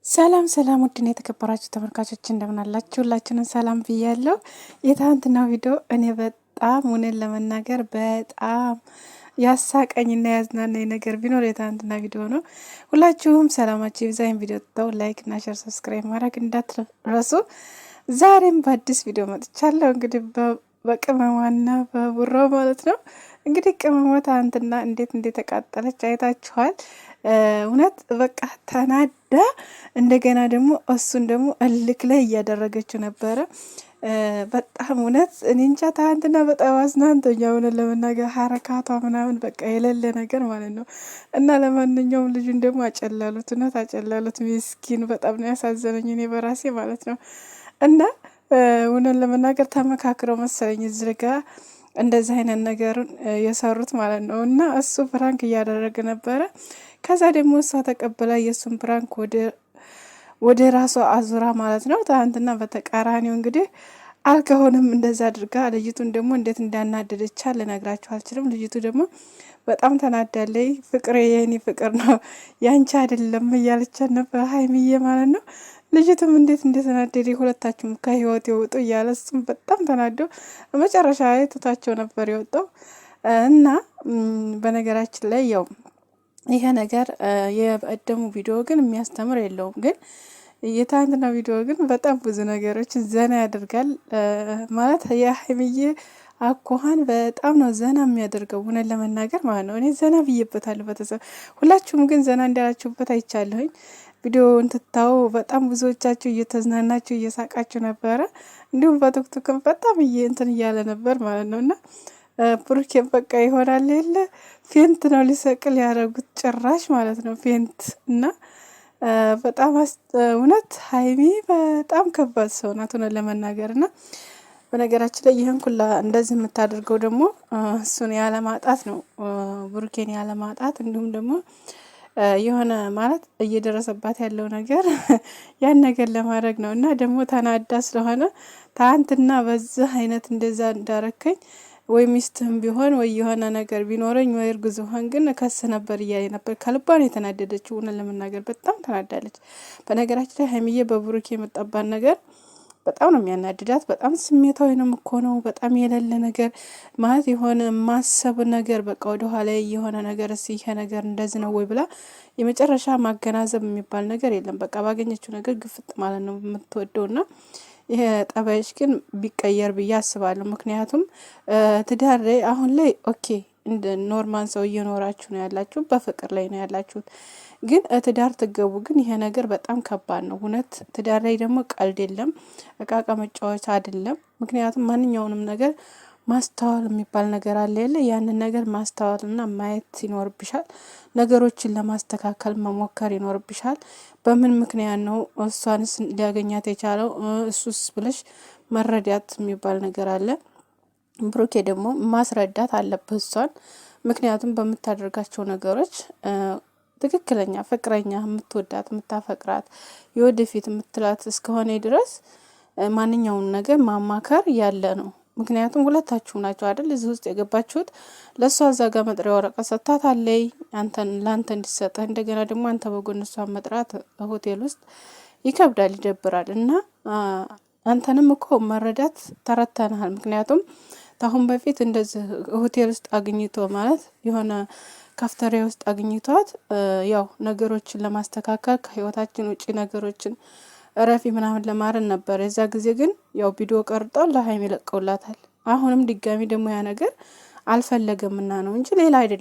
ሰላም ሰላም ውድና የተከበራችሁ ተመልካቾች እንደምን አላችሁ? ሁላችሁንም ሰላም ብያለሁ። የትናንትና ቪዲዮ እኔ በጣም እውነት ለመናገር በጣም ያሳቀኝና ያዝናናኝ ነገር ቢኖር የትናንትና ቪዲዮ ነው። ሁላችሁም ሰላማችሁ ይብዛኝ። ቪዲዮ ተው ላይክ እና ሼር ሰብስክራይብ ማድረግ እንዳትረሱ። ዛሬም በአዲስ ቪዲዮ መጥቻለሁ። እንግዲህ በቅመሟና በቡሮ ማለት ነው። እንግዲህ ቅመሟ ትናንትና እንዴት ተቃጠለች አይታችኋል። እውነት በቃ ተናዳ እንደገና ደግሞ እሱን ደግሞ እልክ ላይ እያደረገችው ነበረ። በጣም እውነት እኔ እንጃ ትናንትና በጣም አዝናንቶኛ እውነት ለመናገር ሀረካቷ ምናምን በቃ የሌለ ነገር ማለት ነው። እና ለማንኛውም ልጁን ደግሞ አጨላሉት፣ እውነት አጨላሉት። ሚስኪን በጣም ነው ያሳዘነኝ እኔ በራሴ ማለት ነው። እና እውነት ለመናገር ተመካክረው መሰለኝ እዚህ ጋር እንደዚህ አይነት ነገርን የሰሩት ማለት ነው። እና እሱ ፕራንክ እያደረገ ነበረ። ከዛ ደግሞ እሷ ተቀብላ የእሱን ፕራንክ ወደ ራሷ አዙራ ማለት ነው። ትናንትና በተቃራኒው እንግዲህ አልከሆንም እንደዛ አድርጋ ልጅቱን ደግሞ እንዴት እንዳናደደቻ ልነግራችሁ አልችልም። ልጅቱ ደግሞ በጣም ተናዳለይ። ፍቅሬ የኔ ፍቅር ነው ያንቺ አይደለም እያለቻት ነበር ሀይሚዬ ማለት ነው። ልጅቱም እንዴት እንደተናደደ ሁለታችሁም ከህይወት የወጡ እያለ እሱም በጣም ተናዶ መጨረሻ ትቷቸው ነበር የወጣው። እና በነገራችን ላይ ያው ይሄ ነገር የበደሙ ቪዲዮ ግን የሚያስተምር የለውም። ግን የትናንትና ቪዲዮ ግን በጣም ብዙ ነገሮች ዘና ያደርጋል ማለት የሀይሚዬ አኳኋን በጣም ነው ዘና የሚያደርገው እውነት ለመናገር ማለት ነው። እኔ ዘና ብዬበታለሁ። ቤተሰብ ሁላችሁም ግን ዘና እንዳላችሁበት አይቻለሁኝ። ቪዲዮውን ትታው በጣም ብዙዎቻችሁ እየተዝናናችሁ እየሳቃችሁ ነበረ። እንዲሁም በቲክቶክም በጣም እንትን እያለ ነበር ማለት ነው። እና ብሩኬን በቃ ይሆናል የለ ፌንት ነው ሊሰቅል ያደረጉት ጭራሽ ማለት ነው ፌንት። እና በጣም እውነት ሀይሚ በጣም ከባድ ሰው ናት እውነት ለመናገር። እና በነገራችን ላይ ይህን ኩላ እንደዚህ የምታደርገው ደግሞ እሱን ያለማጣት ነው፣ ብሩኬን ያለማጣት እንዲሁም ደግሞ የሆነ ማለት እየደረሰባት ያለው ነገር ያን ነገር ለማድረግ ነው። እና ደግሞ ተናዳ ስለሆነ ትናንትና በዚህ አይነት እንደዛ እንዳረከኝ ወይ ሚስትህም ቢሆን ወይ የሆነ ነገር ቢኖረኝ ወይ እርጉዝ ሆን ግን ከስ ነበር እያለ ነበር። ከልባን የተናደደችው እውነት ለመናገር በጣም ተናዳለች። በነገራችን ላይ ሀይሚዬ በብሩኬ የመጣባት ነገር በጣም ነው የሚያናድዳት። በጣም ስሜታዊ ነው እኮ ነው። በጣም የሌለ ነገር ማለት የሆነ ማሰብ ነገር በቃ ወደ ኋላ የሆነ ነገር ይሄ ነገር እንደዚህ ነው ወይ ብላ የመጨረሻ ማገናዘብ የሚባል ነገር የለም። በቃ ባገኘችው ነገር ግፍጥ ማለት ነው የምትወደውና ይሄ ጠባይሽ ግን ቢቀየር ብዬ አስባለሁ። ምክንያቱም ትዳር ላይ አሁን ላይ ኦኬ እንደ ኖርማል ሰው እየኖራችሁ ነው ያላችሁ፣ በፍቅር ላይ ነው ያላችሁት። ግን ትዳር ትገቡ ግን ይሄ ነገር በጣም ከባድ ነው እውነት። ትዳር ላይ ደግሞ ቀልድ የለም፣ እቃቃ መጫወቻ አይደለም። ምክንያቱም ማንኛውንም ነገር ማስተዋል የሚባል ነገር አለ የለ፣ ያንን ነገር ማስተዋልና ማየት ይኖርብሻል። ነገሮችን ለማስተካከል መሞከር ይኖርብሻል። በምን ምክንያት ነው እሷንስ ሊያገኛት የቻለው እሱስ ብለሽ መረዳት የሚባል ነገር አለ። ብሩኬ ደግሞ ማስረዳት አለብህ እሷን። ምክንያቱም በምታደርጋቸው ነገሮች ትክክለኛ ፍቅረኛ የምትወዳት የምታፈቅራት የወደፊት የምትላት እስከሆነ ድረስ ማንኛውም ነገር ማማከር ያለ ነው። ምክንያቱም ሁለታችሁም ናቸው አይደል እዚህ ውስጥ የገባችሁት። ለእሷ እዛ ጋር መጥሪያ ወረቀት ሰጥታታለይ ለአንተ እንዲሰጥህ። እንደገና ደግሞ አንተ በጎን እሷን መጥራት ሆቴል ውስጥ ይከብዳል፣ ይደብራል። እና አንተንም እኮ መረዳት ተረተናል። ምክንያቱም ታሁን በፊት እንደዚህ ሆቴል ውስጥ አግኝቶ ማለት የሆነ ካፍተሪያ ውስጥ አግኝቷት ያው ነገሮችን ለማስተካከል ከህይወታችን ውጪ ነገሮችን እረፊ ምናምን ለማረን ነበር። የዛ ጊዜ ግን ያው ቪዲዮ ቀርጠው ለሀይሚ ለቀውላታል። አሁንም ድጋሚ ደግሞ ያ ነገር አልፈለገምና ነው እንጂ ሌላ አይደለም።